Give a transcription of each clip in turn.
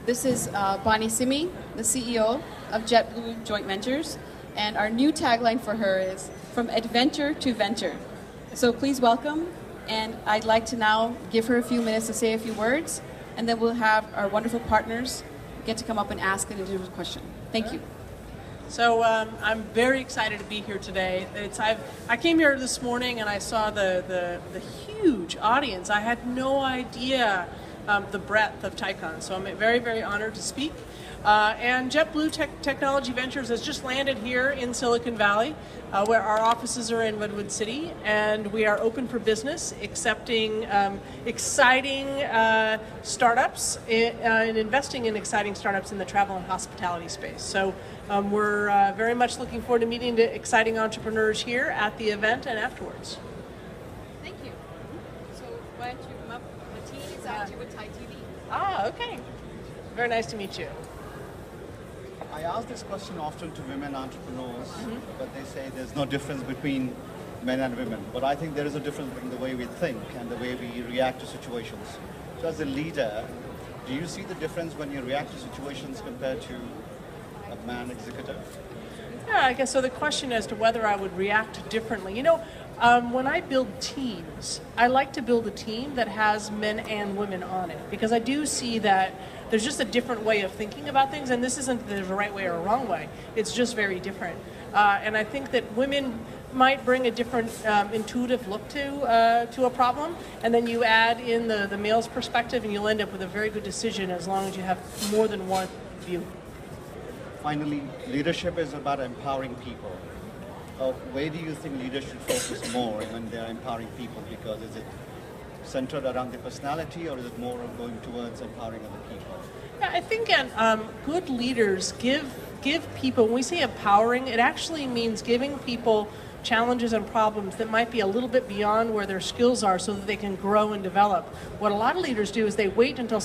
This is Bonny Simi, the CEO of JetBlue Joint Ventures, and our new tagline for her is "From Adventure to Venture." So please welcome, and I'd like to now give her a few minutes to say a few words, and then we'll have our wonderful partners get to come up and ask an individual question. Thank you. So I'm very excited to be here today. I came here this morning and I saw the huge audience. I had no idea the breadth of TICON, so I'm very, very honored to speak. And JetBlue Technology Ventures has just landed here in Silicon Valley, where our offices are in Redwood City, and we are open for business, accepting exciting startups and investing in exciting startups in the travel and hospitality space. So we're very much looking forward to meeting the exciting entrepreneurs here at the event and afterwards. Thank you. So why don't you come up? The team is actually with Thai TV. Ah, okay. Very nice to meet you. I ask this question often to women entrepreneurs, but they say there's no difference between men and women. But I think there is a difference between the way we think and the way we react to situations. So as a leader, do you see the difference when you react to situations compared to a man executive? Yeah, I guess so. The question as to whether I would react differently. You know, when I build teams, I like to build a team that has men and women on it, because I do see that there's just a different way of thinking about things, and this isn't there's a right way or a wrong way. It's just very different. And I think that women might bring a different intuitive look to a problem, and then you add in the male's perspective, and you'll end up with a very good decision as long as you have more than one view. Finally, leadership is about empowering people. Where do you think leaders should focus more when they're empowering people? Because is it centered around their personality, or is it more of going towards empowering other people? Yeah, I think good leaders give people, when we say empowering, it actually means giving people challenges and problems that might be a little bit beyond where their skills are so that they can grow and develop. What a lot of leaders do is they wait until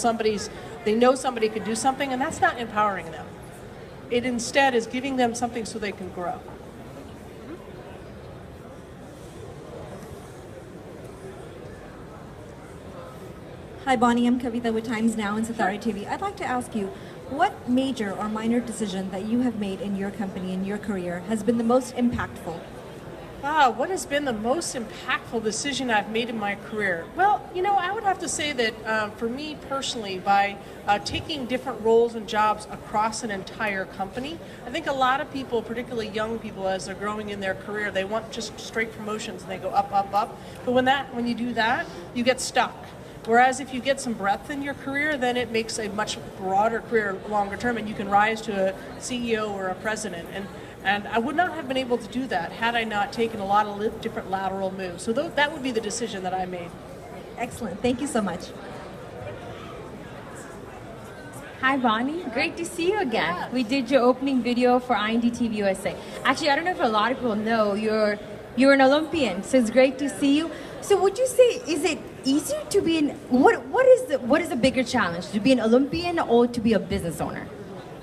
they know somebody could do something, and that's not empowering them. It instead is giving them something so they can grow. Hi, Bonnie. I'm Kavita with Times Now and Sathari TV. I'd like to ask you, what major or minor decision that you have made in your company, in your career, has been the most impactful? What has been the most impactful decision I've made in my career? Well, you know, I would have to say that for me personally, by taking different roles and jobs across an entire company, I think a lot of people, particularly young people, as they're growing in their career, they want just straight promotions and they go up, up, up. But when you do that, you get stuck. Whereas if you get some breadth in your career, then it makes a much broader career longer term, and you can rise to a CEO or a president. And I would not have been able to do that had I not taken a lot of different lateral moves. So that would be the decision that I made. Excellent. Thank you so much. Hi, Bonnie. Great to see you again. Yeah. We did your opening video for IND-TV USA. Actually, I don't know if a lot of people know you're an Olympian, so it's great to see you. So would you say, is it easier to be what is the bigger challenge, to be an Olympian or to be a business owner?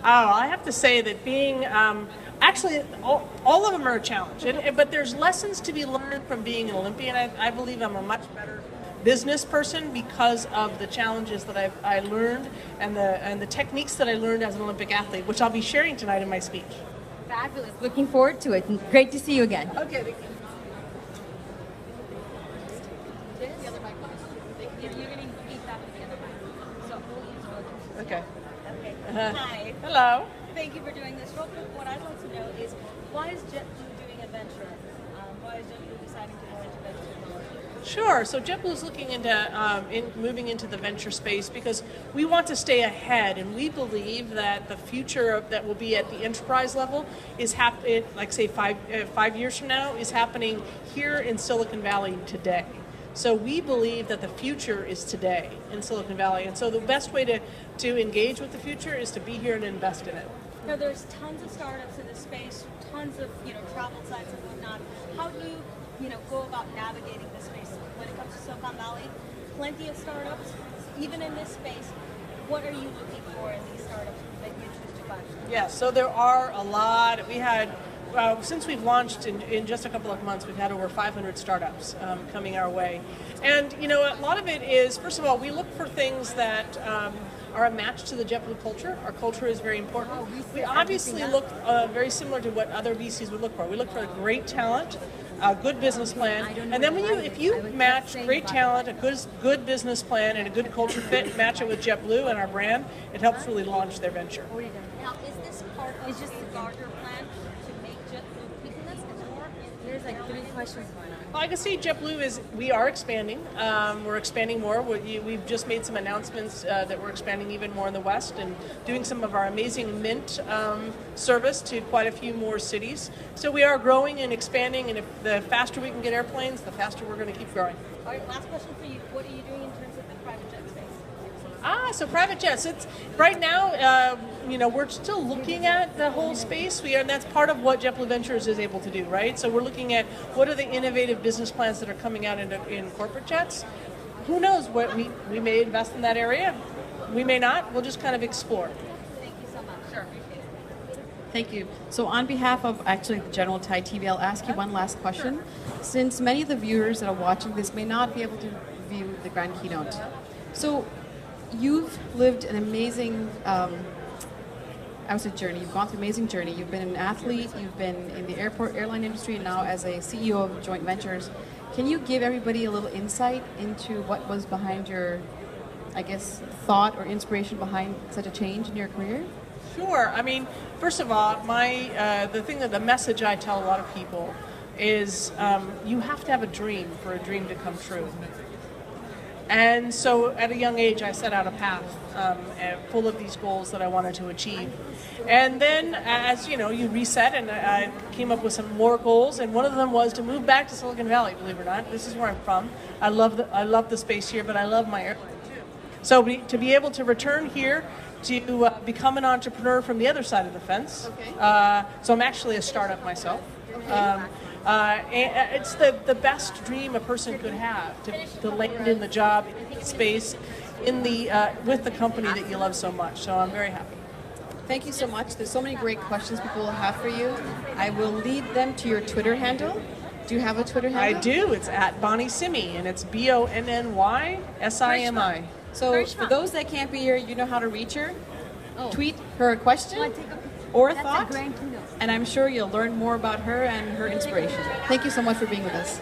Oh, I have to say that being, actually all of them are a challenge, but there's lessons to be learned from being an Olympian. I believe I'm a much better business person because of the challenges that I learned and the techniques that I learned as an Olympic athlete, which I'll be sharing tonight in my speech. Fabulous. Looking forward to it. Great to see you again. Okay, thank you. Okay. Hi. Hello. Thank you for doing this. Real quick, what I'd like to know is, why is JetBlue doing a venture? Why is JetBlue deciding to go into venture technology? Sure. So JetBlue is looking into moving into the venture space because we want to stay ahead, and we believe that the future that will be at the enterprise level is happening, like say 5 years from now, is happening here in Silicon Valley today. So we believe that the future is today in Silicon Valley, and so the best way to engage with the future is to be here and invest in it. Now, there's tons of startups in this space, tons of travel sites and whatnot. How do you go about navigating this space when it comes to Silicon Valley? Plenty of startups, even in this space. What are you looking for in these startups that you choose to fund? Yeah, so there are a lot. We had. Since we've launched in just a couple of months, we've had over 500 startups coming our way. And, a lot of it is, first of all, we look for things that are a match to the JetBlue culture. Our culture is very important. We obviously look very similar to what other VCs would look for. We look for great talent, a good business plan, and then if you match great talent, a good business plan, and a good culture fit, match it with JetBlue and our brand, it helps really launch their venture. Now, is this part of the larger plan to make JetBlue bigger than this? Or There's like 3 questions going on. Well, I can see JetBlue we are expanding. We're expanding more. We've just made some announcements that we're expanding even more in the West and doing some of our amazing Mint service to quite a few more cities. So we are growing and expanding, and if the faster we can get airplanes, the faster we're going to keep growing. all right, last question for you. What are you doing in terms of the private jet space? So private jets. It's right now. We're still looking at the whole space. And that's part of what JetBlue Ventures is able to do, right? So we're looking at what are the innovative business plans that are coming out in corporate jets. Who knows what we may invest in that area. We may not. We'll just kind of explore. Thank you so much. Sure. Thank you. So on behalf of actually General Thai TV, I'll ask you one last question. Since many of the viewers that are watching this may not be able to view the grand keynote. So you've lived an amazing journey. You've gone through an amazing journey. You've been an athlete, you've been in the airline industry, and now as a CEO of Joint Ventures. Can you give everybody a little insight into what was behind your, thought or inspiration behind such a change in your career? Sure. I mean, first of all, the message I tell a lot of people is you have to have a dream for a dream to come true. And so at a young age, I set out a path full of these goals that I wanted to achieve. And then, as you know, you reset, and I came up with some more goals, and one of them was to move back to Silicon Valley, believe it or not. This is where I'm from. I love the space here, but I love my airplane too. So to be able to return here, to become an entrepreneur from the other side of the fence. Okay. So I'm actually a startup myself. Okay. It's the best dream a person could have, to land in the job space with the company that you love so much. So I'm very happy. Thank you so much. There's so many great questions people will have for you. I will lead them to your Twitter handle. Do you have a Twitter handle? I do. It's at Bonny Simi, and it's BonnySimi. So for those that can't be here, you know how to reach her. Tweet her a question or a thought, and I'm sure you'll learn more about her and her inspiration. Thank you so much for being with us.